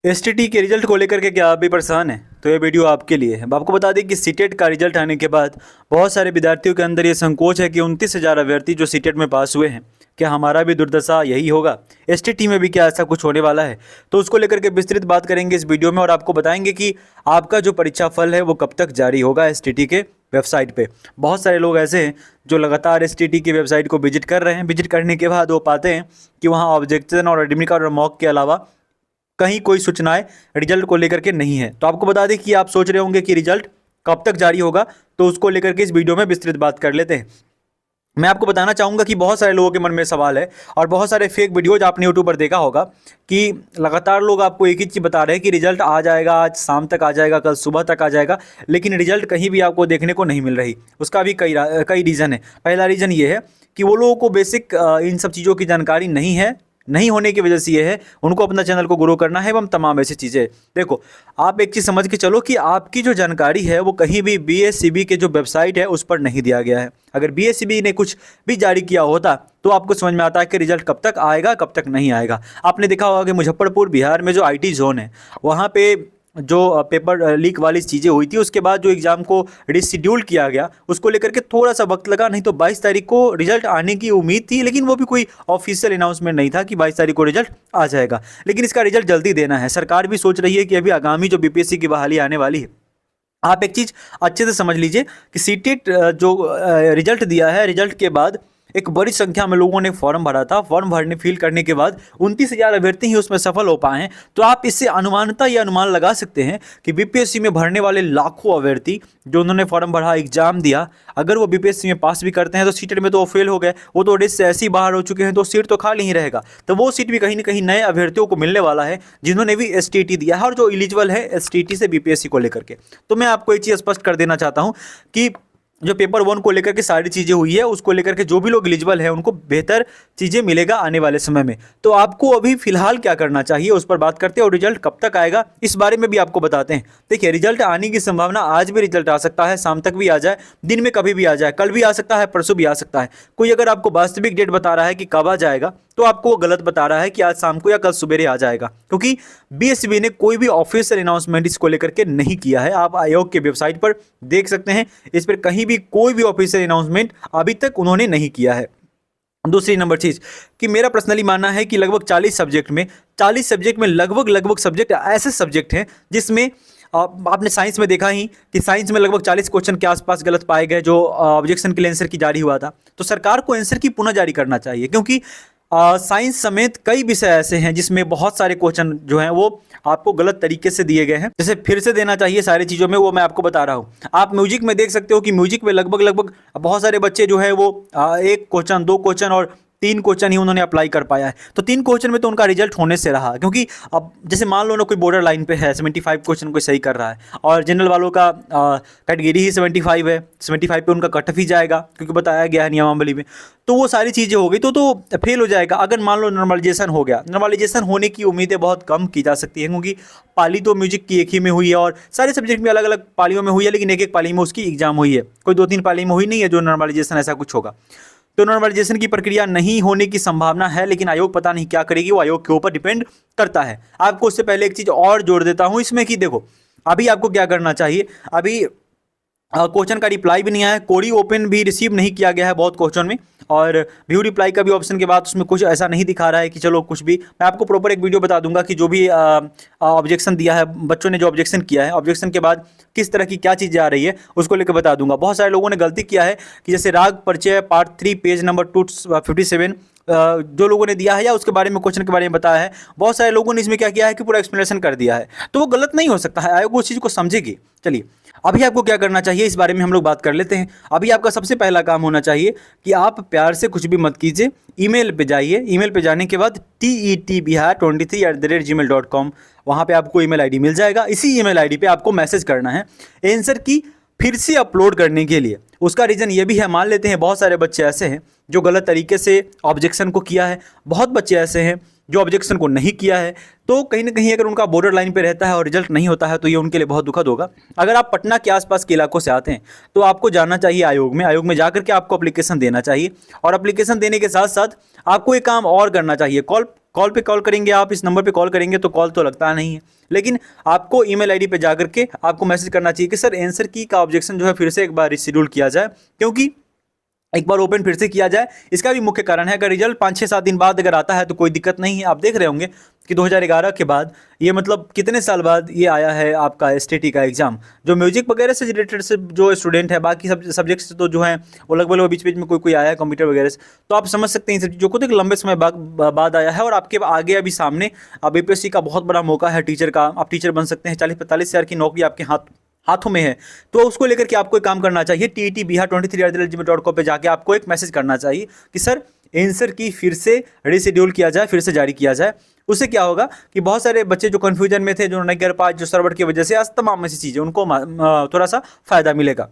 STT के result को लेकर के क्या आप भी परेशान हैं? तो ये वीडियो आपके लिए है। अब आपको बता दें कि सीटेट का रिजल्ट आने के बाद बहुत सारे विद्यार्थियों के अंदर ये संकोच है कि 29,000 अभ्यर्थी जो सीटेट में पास हुए हैं, क्या हमारा भी दुर्दशा यही होगा? एसटीटी में भी क्या ऐसा कुछ होने वाला है? तो उसको लेकर के विस्तृत बात करेंगे इस वीडियो में और आपको बताएंगे कि आपका जो परीक्षा फल है वो कब तक जारी होगा एसटीटी के वेबसाइट पे। बहुत सारे लोग ऐसे हैं जो लगातार एसटीटी की वेबसाइट को विजिट कर रहे हैं। विजिट करने के बाद वो पाते हैं कि वहाँ ऑब्जेक्शन और एडमिट कार्ड और मॉक के अलावा कहीं कोई सूचनाएं रिजल्ट को लेकर के नहीं है। तो आपको बता दें कि आप सोच रहे होंगे कि रिजल्ट कब तक जारी होगा, तो उसको लेकर के इस वीडियो में विस्तृत बात कर लेते हैं। मैं आपको बताना चाहूँगा कि बहुत सारे लोगों के मन में सवाल है और बहुत सारे फेक वीडियोज आपने यूट्यूब पर देखा होगा कि लगातार लोग आपको एक ही चीज़ बता रहे हैं कि रिजल्ट आ जाएगा, आज शाम तक आ जाएगा, कल सुबह तक आ जाएगा, लेकिन रिजल्ट कहीं भी आपको देखने को नहीं मिल रही। उसका भी कई रीज़न है। पहला रीज़न ये है कि वो लोगों को बेसिक इन सब चीज़ों की जानकारी नहीं होने की वजह से ये है, उनको अपना चैनल को ग्रो करना है एवं तमाम ऐसी चीज़ें। देखो, आप एक चीज़ समझ के चलो कि आपकी जो जानकारी है वो कहीं भी बीएसईबी के जो वेबसाइट है उस पर नहीं दिया गया है। अगर बीएसईबी ने कुछ भी जारी किया होता तो आपको समझ में आता है कि रिजल्ट कब तक आएगा, कब तक नहीं आएगा। आपने देखा होगा कि मुजफ्फरपुर बिहार में जो आईटी जोन है, वहाँ पे जो पेपर लीक वाली चीज़ें हुई थी, उसके बाद जो एग्ज़ाम को रिशेड्यूल किया गया, उसको लेकर के थोड़ा सा वक्त लगा। नहीं तो 22 तारीख को रिजल्ट आने की उम्मीद थी, लेकिन वो भी कोई ऑफिशियल अनाउंसमेंट नहीं था कि 22 तारीख को रिजल्ट आ जाएगा। लेकिन इसका रिजल्ट जल्दी देना है। सरकार भी सोच रही है कि अभी आगामी जो बीपीएससी की बहाली आने वाली है, आप एक चीज़ अच्छे से समझ लीजिए कि सीटेट जो रिजल्ट दिया है, रिजल्ट के बाद एक बड़ी संख्या में लोगों ने फॉर्म भरा था। फॉर्म भरने फिल करने के बाद 29,000 अभ्यर्थी ही उसमें सफल हो पाए हैं। तो आप इससे ये अनुमान लगा सकते हैं कि बीपीएससी में भरने वाले लाखों अभ्यर्थी जो उन्होंने फॉर्म भरा, एग्जाम दिया, अगर वो बीपीएससी में पास भी करते हैं तो सीटेट में तो वो फेल हो गए, वो तो रेस से ऐसे ही बाहर हो चुके हैं, तो सीट तो खाली ही रहेगा। तो वो सीट भी कहीं ना कहीं नए अभ्यर्थियों को मिलने वाला है जिन्होंने भी एसटीटी दिया है और जो एलिजिबल है एसटीटी से बीपीएससी को लेकर के। तो मैं आपको एक चीज़ स्पष्ट कर देना चाहता हूँ कि जो पेपर 1 को लेकर के सारी चीज़ें हुई है, उसको लेकर के जो भी लोग एलिजिबल है उनको बेहतर चीज़ें मिलेगा आने वाले समय में। तो आपको अभी फिलहाल क्या करना चाहिए उस पर बात करते हैं और रिजल्ट कब तक आएगा इस बारे में भी आपको बताते हैं। देखिए, रिजल्ट आने की संभावना, आज भी रिजल्ट आ सकता है, शाम तक भी आ जाए, दिन में कभी भी आ जाए, कल भी आ सकता है, परसों भी आ सकता है। कोई अगर आपको वास्तविक डेट बता रहा है कि कब आ जाएगा, तो आपको वो गलत बता रहा है कि आज शाम को या कल सुबह आ जाएगा, क्योंकि बीएसबी ने कोई भी ऑफिशियल अनाउंसमेंट इसको लेकर के नहीं किया है। आप आयोग के वेबसाइट पर देख सकते हैं, इस पर कहीं भी कोई भी ऑफिशियल अनाउंसमेंट अभी तक उन्होंने नहीं किया है। दूसरी नंबर चीज़ कि मेरा पर्सनली मानना है कि लगभग 40 सब्जेक्ट में लगभग सब्जेक्ट ऐसे सब्जेक्ट हैं जिसमें आपने साइंस में देखा ही कि साइंस में लगभग 40 क्वेश्चन के आसपास गलत पाए गए जो ऑब्जेक्शन के लिए आंसर की जारी हुआ था। तो सरकार को आंसर की पुनः जारी करना चाहिए, क्योंकि साइंस समेत कई विषय ऐसे हैं जिसमें बहुत सारे क्वेश्चन जो हैं वो आपको गलत तरीके से दिए गए हैं। जैसे फिर से देना चाहिए सारी चीज़ों में, वो मैं आपको बता रहा हूँ। आप म्यूजिक में देख सकते हो कि म्यूजिक में लगभग बहुत सारे बच्चे जो है वो 1 क्वेश्चन, 2 क्वेश्चन और 3 क्वेश्चन ही उन्होंने अप्लाई कर पाया है। तो 3 क्वेश्चन में तो उनका रिजल्ट होने से रहा, क्योंकि अब जैसे मान लो ना कोई बॉर्डर लाइन पे है, 75 क्वेश्चन कोई सही कर रहा है और जनरल वालों का कैटेगरी ही 75 है, 75 पे उनका कट ऑफ ही जाएगा, क्योंकि बताया गया है नियमावली में। तो वो सारी चीज़ें हो गई तो फेल हो जाएगा। अगर मान लो नॉर्मलाइजेशन हो गया, नॉर्मलाइजेशन होने की उम्मीदें बहुत कम की जा सकती हैं, क्योंकि पाली तो म्यूजिक की एक ही में हुई है और सारे सब्जेक्ट में अलग अलग पालियों में हुई है, लेकिन एक एक पाली में उसकी एग्जाम हुई है। कोई 2-3 पाली में हुई नहीं है जो नॉर्मलाइजेशन ऐसा कुछ होगा। तो नॉर्मलाइजेशन की प्रक्रिया नहीं होने की संभावना है, लेकिन आयोग पता नहीं क्या करेगी, वो आयोग के ऊपर डिपेंड करता है। आपको उससे पहले एक चीज़ और जोड़ देता हूँ इसमें कि देखो, अभी आपको क्या करना चाहिए। अभी क्वेश्चन का रिप्लाई भी नहीं आया, कोडी ओपन भी रिसीव नहीं किया गया है बहुत क्वेश्चन में, और व्यू रिप्लाई का भी ऑप्शन के बाद उसमें कुछ ऐसा नहीं दिखा रहा है कि चलो कुछ भी। मैं आपको प्रॉपर एक वीडियो बता दूंगा कि जो भी ऑब्जेक्शन दिया है, बच्चों ने जो ऑब्जेक्शन किया है, ऑब्जेक्शन के बाद किस तरह की क्या चीज़ें आ रही है उसको लेकर बता दूंगा। बहुत सारे लोगों ने गलती किया है कि जैसे राग परिचय पार्ट 3 पेज नंबर 257 जो लोगों ने दिया है या उसके बारे में, क्वेश्चन के बारे में बताया है, बहुत सारे लोगों ने इसमें क्या किया है कि पूरा एक्सप्लेनेशन कर दिया है। तो वो गलत नहीं हो सकता है, आयोग उस चीज़ को समझेगी। चलिए, अभी आपको क्या करना चाहिए इस बारे में हम लोग बात कर लेते हैं। अभी आपका सबसे पहला काम होना चाहिए कि आप प्यार से कुछ भी मत कीजिए, ईमेल पे जाइए। ईमेल पे जाने के बाद TETBihar23@gmail.com, वहाँ पे आपको ईमेल आईडी मिल जाएगा। इसी ईमेल आईडी पे आपको मैसेज करना है आंसर की फिर से अपलोड करने के लिए। उसका रीज़न ये भी है, मान लेते हैं बहुत सारे बच्चे ऐसे हैं जो गलत तरीके से ऑब्जेक्शन को किया है, बहुत बच्चे ऐसे हैं जो ऑब्जेक्शन को नहीं किया है। तो कहीं ना कहीं अगर उनका बॉर्डर लाइन पे रहता है और रिजल्ट नहीं होता है तो ये उनके लिए बहुत दुखद होगा। अगर आप पटना के आसपास के इलाकों से आते हैं तो आपको जाना चाहिए आयोग में जाकर के आपको एप्लीकेशन देना चाहिए, और एप्लीकेशन देने के साथ साथ आपको एक काम और करना चाहिए। कॉल करेंगे, आप इस नंबर पे कॉल करेंगे तो कॉल तो लगता नहीं है, लेकिन आपको ईमेल आईडी पे जाकर के आपको मैसेज करना चाहिए कि सर आंसर की का ऑब्जेक्शन जो है फिर से एक बार रिशेड्यूल किया जाए, क्योंकि एक बार ओपन फिर से किया जाए। इसका भी मुख्य कारण है, अगर रिजल्ट 5-6-7 दिन बाद अगर आता है तो कोई दिक्कत नहीं है। आप देख रहे होंगे कि 2011 के बाद ये मतलब कितने साल बाद ये आया है आपका एसटीटी का एग्जाम। जो म्यूजिक वगैरह से रिलेटेड से जो स्टूडेंट है, बाकी सब सब्जेक्ट से तो जो है वो लगभग बीच बीच में कोई आया है कंप्यूटर वगैरह से, तो आप समझ सकते हैं इन सब चीज़ों को। तो एक लंबे समय बाद आया है और आपके आगे अभी सामने अब यूपीएससी का बहुत बड़ा मौका है टीचर का। आप टीचर बन सकते हैं, 40-45 हज़ार की नौकरी आपके हाथों में है। तो उसको लेकर के आपको एक काम करना चाहिए, TET-Bihar23@gmail.com पे जाके आपको एक मैसेज करना चाहिए कि सर आंसर की फिर से रिशेड्यूल किया जाए, फिर से जारी किया जाए। उससे क्या होगा कि बहुत सारे बच्चे जो कन्फ्यूजन में थे, जो नहीं कर पाए, जो सर्वर की वजह से, आज तमाम ऐसी चीज़ें, उनको थोड़ा सा फायदा मिलेगा।